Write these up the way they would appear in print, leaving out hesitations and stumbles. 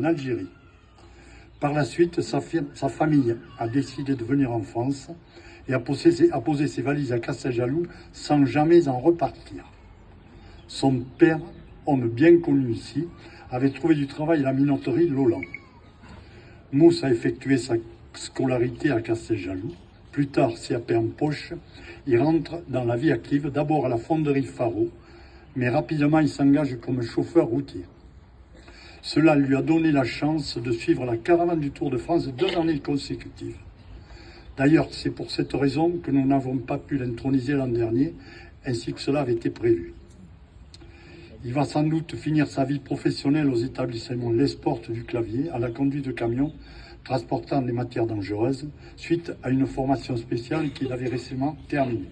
en Algérie. Par la suite, sa famille a décidé de venir en France et a posé ses valises à Casteljaloux sans jamais en repartir. Son père, homme bien connu ici, avait trouvé du travail à la minoterie Lolan. Mousse a effectué sa scolarité à Casteljaloux. Plus tard, CAP en poche, il rentre dans la vie active, d'abord à la fonderie Faro, mais rapidement il s'engage comme chauffeur routier. Cela lui a donné la chance de suivre la caravane du Tour de France 2 années consécutives. D'ailleurs, c'est pour cette raison que nous n'avons pas pu l'introniser l'an dernier, ainsi que cela avait été prévu. Il va sans doute finir sa vie professionnelle aux établissements L'Esport du Clavier, à la conduite de camions transportant des matières dangereuses, suite à une formation spéciale qu'il avait récemment terminée.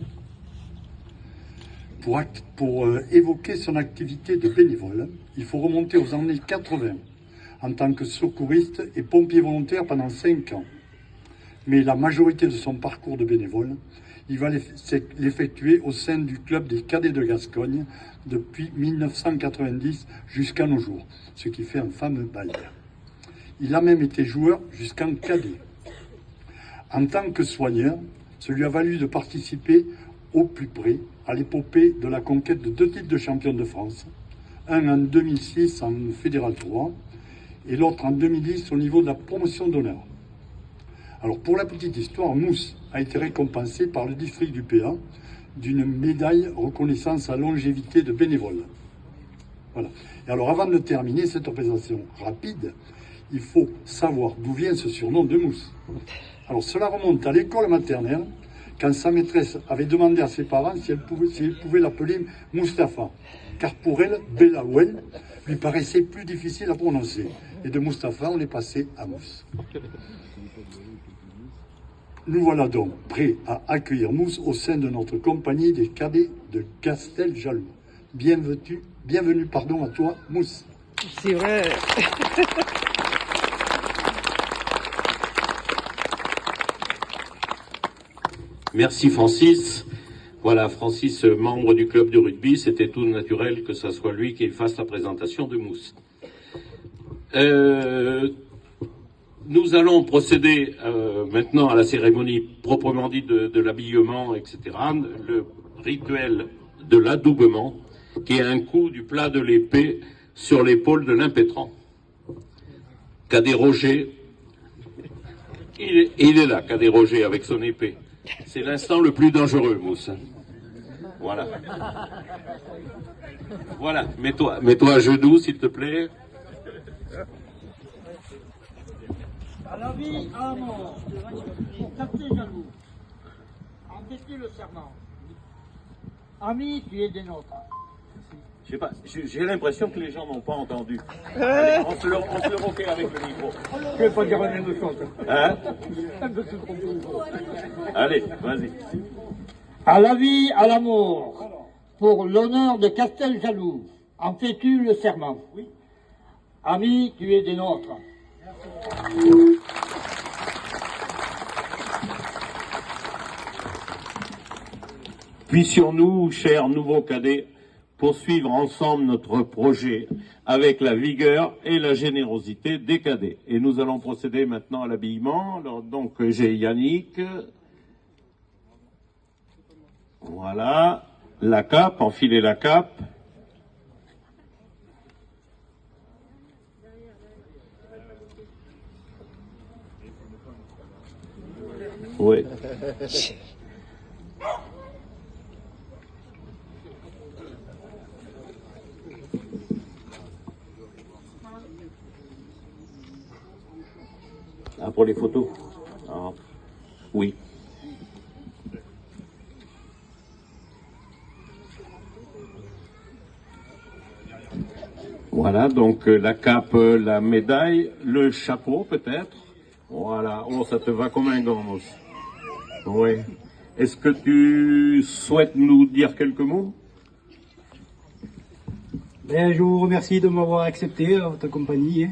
Pour évoquer son activité de bénévole, il faut remonter aux années 80, en tant que secouriste et pompier volontaire pendant 5 ans. Mais la majorité de son parcours de bénévole, il va l'effectuer au sein du club des cadets de Gascogne depuis 1990 jusqu'à nos jours, ce qui fait un fameux bail. Il a même été joueur jusqu'en cadet. En tant que soigneur, ça lui a valu de participer au plus près à l'épopée de la conquête de 2 titres de champion de France, un en 2006 en Fédéral 3 et l'autre en 2010 au niveau de la promotion d'honneur. Alors pour la petite histoire, Mousse a été récompensé par le district du PA d'une médaille reconnaissance à longévité de bénévole. Voilà. Et alors avant de terminer cette présentation rapide, il faut savoir d'où vient ce surnom de Mousse. Alors cela remonte à l'école maternelle, quand sa maîtresse avait demandé à ses parents si elle pouvait l'appeler Mustapha, car pour elle, Belaouel lui paraissait plus difficile à prononcer. Et de Mustapha, on est passé à Mousse. Nous voilà donc prêts à accueillir Mousse au sein de notre compagnie des cadets de Casteljaloux. Bienvenue à toi, Mousse. C'est vrai. Merci Francis. Voilà, Francis, membre du club de rugby, c'était tout naturel que ce soit lui qui fasse la présentation de Mousse. Nous allons procéder maintenant à la cérémonie proprement dite de l'habillement, etc. Le rituel de l'adoubement, qui est un coup du plat de l'épée sur l'épaule de l'impétrant. Cadet Roger, il est là, Cadet Roger, avec son épée. C'est l'instant le plus dangereux, Mousse. Voilà. Voilà, mets-toi à genoux, s'il te plaît. À la vie, à la mort, pour Casteljaloux, en fais-tu le serment? Ami, tu es des nôtres. Je sais pas, j'ai l'impression que les gens n'ont pas entendu. Allez, on se le refait avec le micro. Je ne vais pas dire la même chose. Hein? Allez, vas-y. À la vie, à la mort, pour l'honneur de Casteljaloux, en fais-tu le serment? Oui. Ami, tu es des nôtres. Puissions-nous, chers nouveaux cadets, poursuivre ensemble notre projet avec la vigueur et la générosité des cadets. Et nous allons procéder maintenant à l'habillement. Alors, donc, j'ai Yannick. Voilà. La cape, enfiler la cape. Oui. Ah, pour les photos? Ah, oui. Voilà, donc la cape, la médaille, le chapeau peut-être. Voilà, oh, ça te va comme un gant, Mousse. Oui. Est-ce que tu souhaites nous dire quelques mots? Ben, je vous remercie de m'avoir accepté à votre compagnie.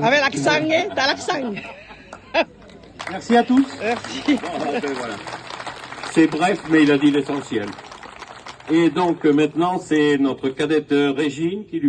Avec l'accent, hein? T'as l'accent. Merci à tous. Merci. Voilà. C'est bref, mais il a dit l'essentiel. Et donc maintenant, c'est notre cadette Régine qui lui